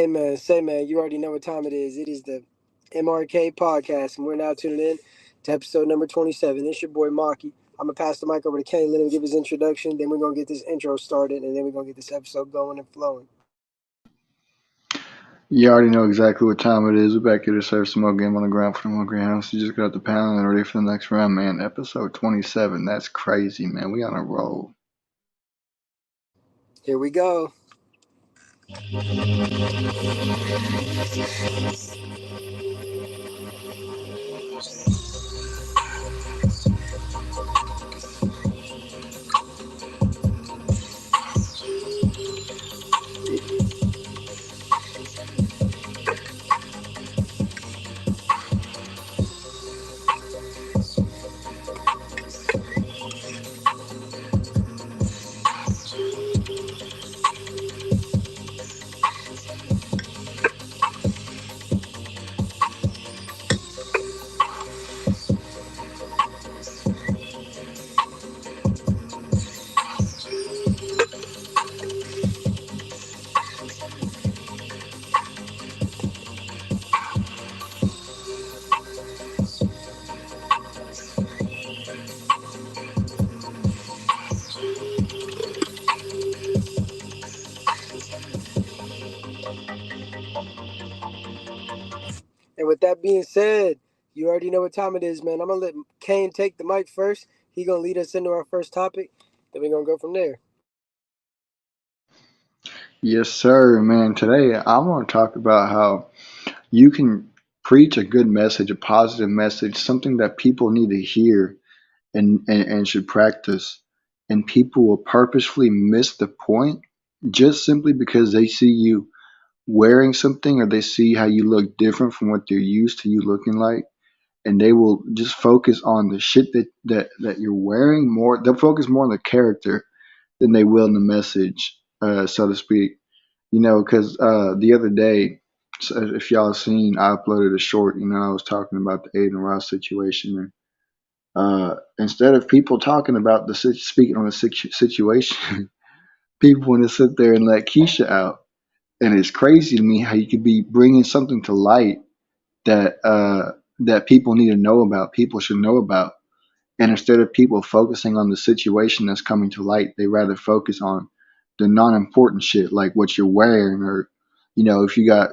Say man, you already know what time it is. It is the MRK podcast, and we're now tuning in to episode number 27. It's your boy Maki. I'm gonna pass the mic over to Kane, let him give his introduction. Then we're gonna get this intro started, and then we're gonna get this episode going and flowing. You already know exactly what time it is. We're back here to serve some more game on the ground for the more greenhouse. You just got the panel and ready for the next round, man. Episode 27. That's crazy, man. We on a roll. Here we go. And with that being said, you already know what time it is, man. I'm gonna let Kane take the mic first. He gonna lead us into our first topic. Then we're gonna go from there. Yes, sir, man. Today I want to talk about how you can preach a good message, a positive message, something that people need to hear and should practice. And people will purposefully miss the point just simply because they see you wearing something or they see how you look different from what they're used to you looking like, and they will just focus on the shit that you're wearing more. They'll focus more on the character than they will on the message, so to speak. Because the other day, so if y'all seen, I uploaded a short. I was talking about the Aiden Ross situation, and instead of people talking about speaking on the situation, people want to sit there and let Keisha out. And it's crazy to me how you could be bringing something to light that people need to know about, people should know about. And instead of people focusing on the situation that's coming to light, they rather focus on the non-important shit, like what you're wearing, or if you got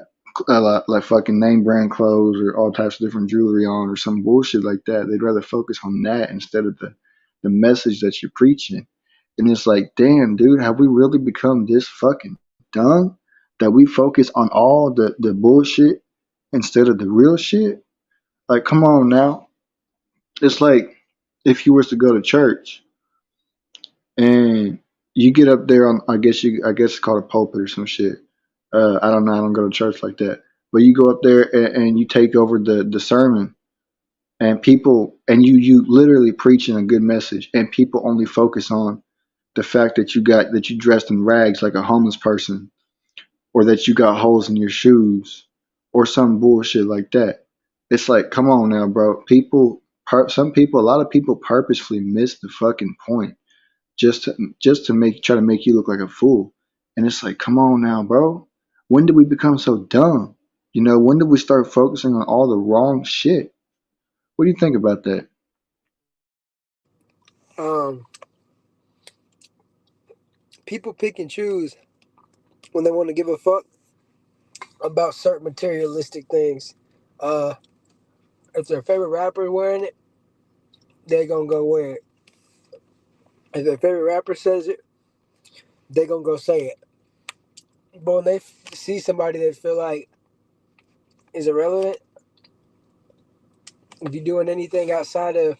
like fucking name brand clothes or all types of different jewelry on, or some bullshit like that. They'd rather focus on that instead of the message that you're preaching. And it's like, damn, dude, have we really become this fucking dumb that we focus on all the bullshit instead of the real shit? Like, come on now. It's like if you was to go to church and you get up there on, I guess it's called a pulpit or some shit. I don't know. I don't go to church like that. But you go up there and you take over the sermon, and you literally preaching a good message, and people only focus on the fact that you dressed in rags like a homeless person, or that you got holes in your shoes, or some bullshit like that. It's like, come on now, bro. A lot of people purposefully miss the fucking point just to try to make you look like a fool. And it's like, come on now, bro. When did we become so dumb? When did we start focusing on all the wrong shit? What do you think about that? Um, People pick and choose when they want to give a fuck about certain materialistic things. Uh, if their favorite rapper is wearing it, they gonna go wear it. If their favorite rapper says it, they gonna go say it. But when they see somebody they feel like is irrelevant, if you're doing anything outside of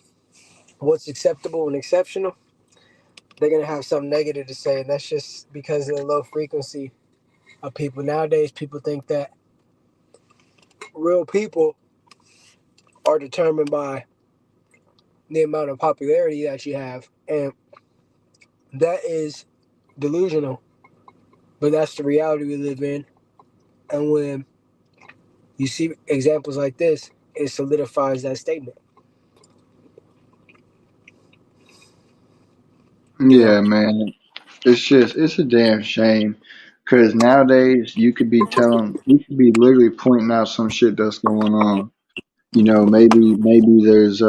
what's acceptable and exceptional, they're gonna have something negative to say, and that's just because of the low frequency of people. Nowadays, people think that real people are determined by the amount of popularity that you have, and that is delusional. But that's the reality we live in, and when you see examples like this, it solidifies that statement. You know, Yeah, man. It's a damn shame Because nowadays you could be literally pointing out some shit that's going on. You know, maybe there's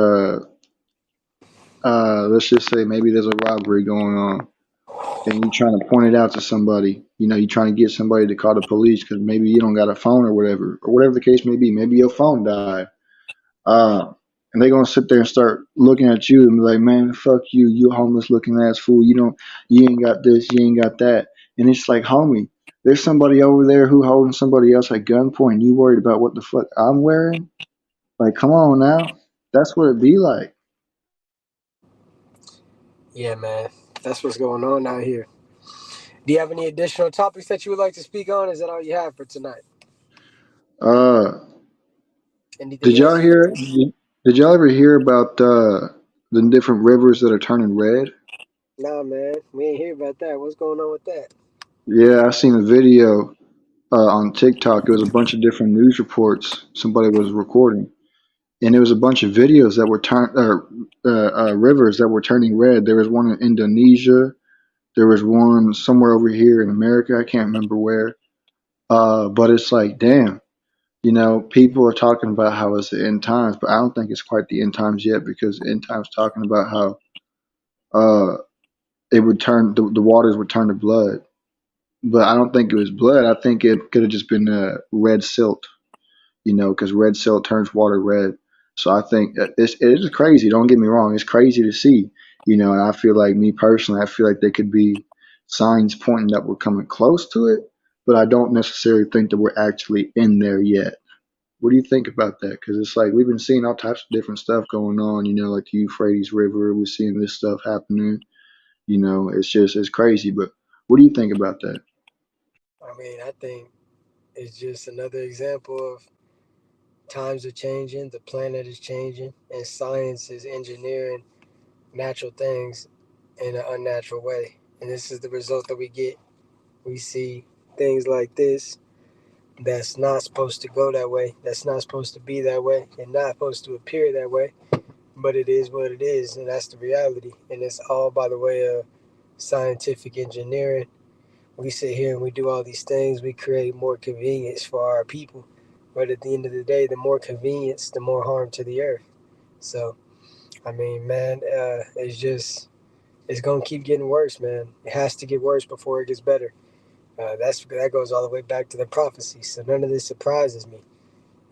let's just say maybe there's a robbery going on, and you trying to point it out to somebody. You know, you trying to get somebody to call the police because maybe you don't got a phone or whatever the case may be. Maybe your phone died. Uh, and they gonna sit there and start looking at you and be like, "Man, fuck you, you homeless looking ass fool. You ain't got this, you ain't got that." And it's like, homie, there's somebody over there who holding somebody else at gunpoint. You worried about what the fuck I'm wearing? Like, come on now, that's what it be like. Yeah, man. That's what's going on out here. Do you have any additional topics that you would like to speak on? Is that all you have for tonight? Uh, Anything did y'all else? hear? Did y'all ever hear about the different rivers that are turning red? Nah, man. We ain't hear about that. What's going on with that? Yeah, I seen a video on TikTok. It was a bunch of different news reports somebody was recording, and it was a bunch of videos that were rivers that were turning red. There was one in Indonesia. There was one somewhere over here in America. I can't remember where. But it's like, damn, people are talking about how it's the end times, but I don't think it's quite the end times yet because the end times talking about how uh, it would turn the waters would turn to blood. But I don't think it was blood. I think it could have just been red silt, because red silt turns water red. So I think it is crazy. Don't get me wrong; it's crazy to see, And I feel like me personally, I feel like there could be signs pointing that we're coming close to it, but I don't necessarily think that we're actually in there yet. What do you think about that? Because it's like we've been seeing all types of different stuff going on. Like the Euphrates River, we're seeing this stuff happening. It's crazy. But what do you think about that? I mean, I think it's just another example of times are changing, the planet is changing, and science is engineering natural things in an unnatural way. And this is the result that we get. We see things like this that's not supposed to go that way, that's not supposed to be that way, and not supposed to appear that way. But it is what it is, and that's the reality. And it's all by the way of scientific engineering. We sit here and we do all these things, we create more convenience for our people. But at the end of the day, the more convenience, the more harm to the earth. So, I mean, man, it's gonna keep getting worse, man. It has to get worse before it gets better. That goes all the way back to the prophecy. So none of this surprises me.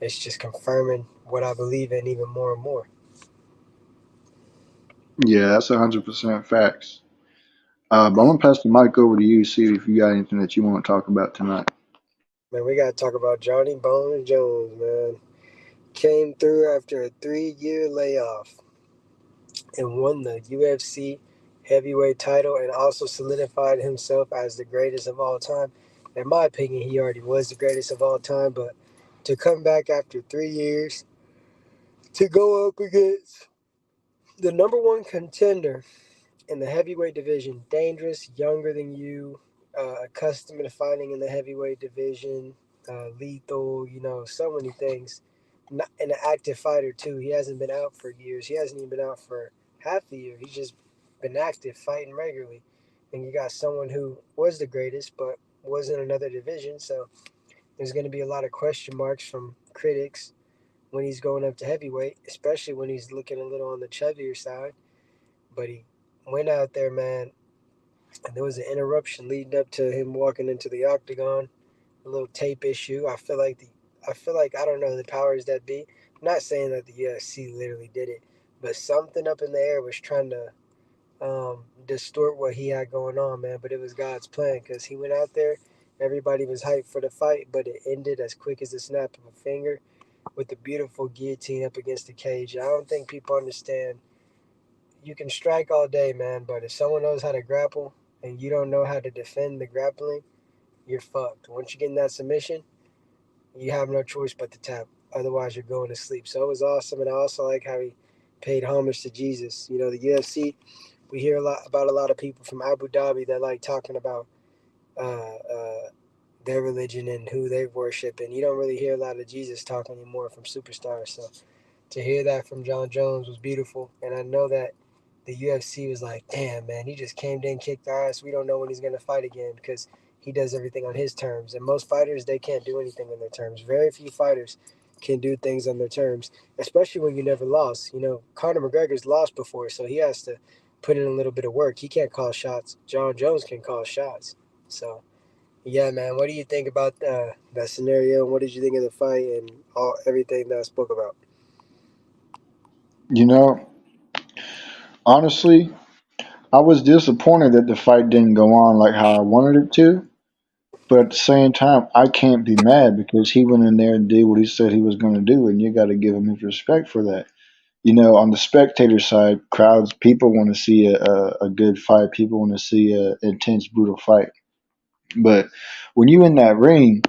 It's just confirming what I believe in even more and more. Yeah, that's 100% facts. But I'm gonna pass the mic over to you, see if you got anything that you want to talk about tonight. Man, we gotta talk about Johnny Bones Jones, man. Came through after a 3 year layoff and won the UFC heavyweight title and also solidified himself as the greatest of all time. In my opinion, he already was the greatest of all time, but to come back after 3 years to go up against the number one contender in the heavyweight division, dangerous, younger than you, accustomed to fighting in the heavyweight division, lethal, so many things. Not, and an active fighter, too. He hasn't been out for years. He hasn't even been out for half the year. He's just been active, fighting regularly. And you got someone who was the greatest, but was in another division. So there's going to be a lot of question marks from critics when he's going up to heavyweight, especially when he's looking a little on the chubbier side. But he went out there, man, and there was an interruption leading up to him walking into the octagon. A little tape issue. I feel like I don't know the powers that be. I'm not saying that the UFC literally did it, but something up in the air was trying to distort what he had going on, man. But it was God's plan because he went out there. Everybody was hyped for the fight, but it ended as quick as the snap of a finger with the beautiful guillotine up against the cage. I don't think people understand. You can strike all day, man, but if someone knows how to grapple and you don't know how to defend the grappling, you're fucked. Once you get in that submission, you have no choice but to tap. Otherwise, you're going to sleep. So it was awesome, and I also like how he paid homage to Jesus. The UFC. We hear a lot of people from Abu Dhabi that like talking about uh, uh, their religion and who they worship, and you don't really hear a lot of Jesus talk anymore from superstars. So to hear that from John Jones was beautiful, and I know that the UFC was like, damn, man, he just came in, kicked our ass. We don't know when he's gonna fight again because he does everything on his terms. And most fighters, they can't do anything on their terms. Very few fighters can do things on their terms, especially when you never lost. Conor McGregor's lost before, so he has to put in a little bit of work. He can't call shots. John Jones can call shots. So, yeah, man, what do you think about that scenario? And what did you think of the fight and everything that I spoke about? You know, honestly, I was disappointed that the fight didn't go on like how I wanted it to. But at the same time, I can't be mad because he went in there and did what he said he was going to do, and you got to give him his respect for that. On the spectator side, crowds, people want to see a good fight. People want to see a intense, brutal fight. But when you in that ring,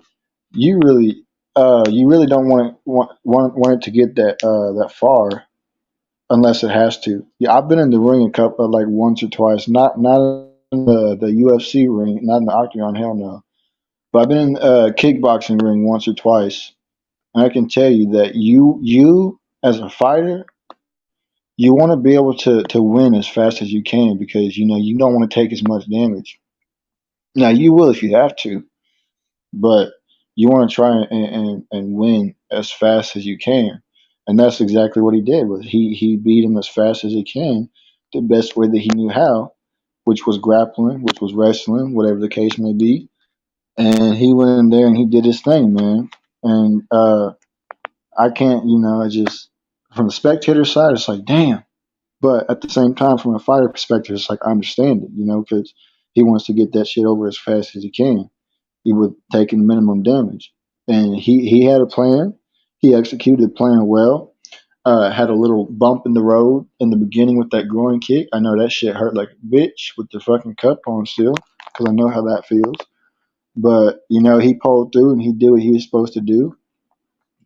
you really, you really don't want it to get that far unless it has to. Yeah, I've been in the ring a couple like once or twice, not in the UFC ring, not in the octagon, hell no. But I've been in a kickboxing ring once or twice, and I can tell you that you as a fighter, you want to be able to win as fast as you can because you don't want to take as much damage. Now you will if you have to, but you want to try and win as fast as you can, and that's exactly what he did. Was he beat him as fast as he can, the best way that he knew how, which was grappling, which was wrestling, whatever the case may be. And he went in there and he did his thing, man. And I can't, I just from the spectator side, it's like damn. But at the same time, from a fighter perspective, it's like I understand it, because he wants to get that shit over as fast as he can. He would taking minimum damage, and he had a plan. He executed the plan well. Had a little bump in the road in the beginning with that groin kick. I know that shit hurt like a bitch with the fucking cup on still, because I know how that feels. But he pulled through and he did what he was supposed to do.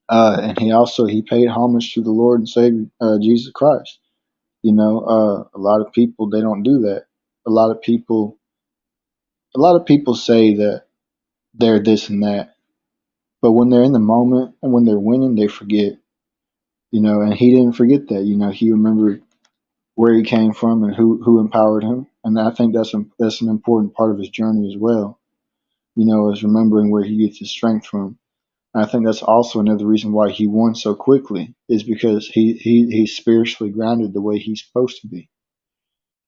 And he paid homage to the Lord and Savior Jesus Christ. A lot of people they don't do that. A lot of people, a lot of people say that they're this and that, but when they're in the moment and when they're winning, they forget. And he didn't forget that. He remembered where he came from and who empowered him, and I think that's an important part of his journey as well. Is remembering where he gets his strength from. And I think that's also another reason why he won so quickly is because he's spiritually grounded the way he's supposed to be.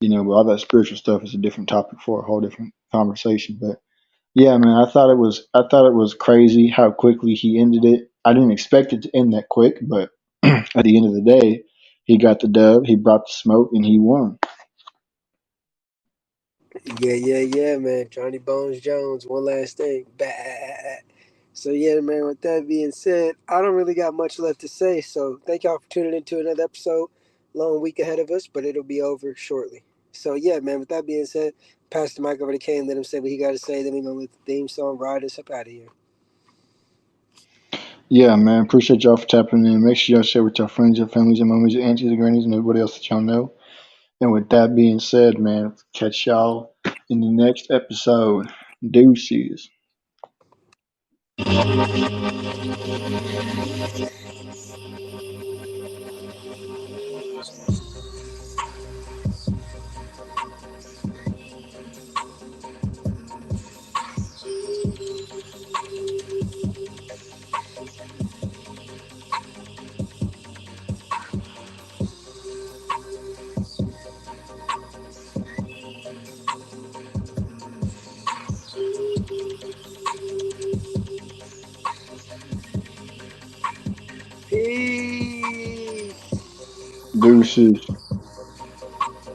But all that spiritual stuff is a different topic for a whole different conversation. But yeah, man, I thought it was crazy how quickly he ended it. I didn't expect it to end that quick, but at the end of the day, he got the dub, he brought the smoke, and he won. Yeah, yeah, yeah, man. Johnny Bones Jones. One last thing. Bah. So yeah, man. With that being said, I don't really got much left to say. So thank y'all for tuning into another episode. Long week ahead of us, but it'll be over shortly. So yeah, man. With that being said, pass the mic over to Kane. Let him say what he got to say. Then we gonna let the theme song ride us up out of here. Yeah, man, appreciate y'all for tapping in. Make sure y'all share with your friends, your families, your mommies, your aunties, your grannies, and everybody else that y'all know. And with that being said, man, catch y'all in the next episode. Deuces. Peace. Deuces.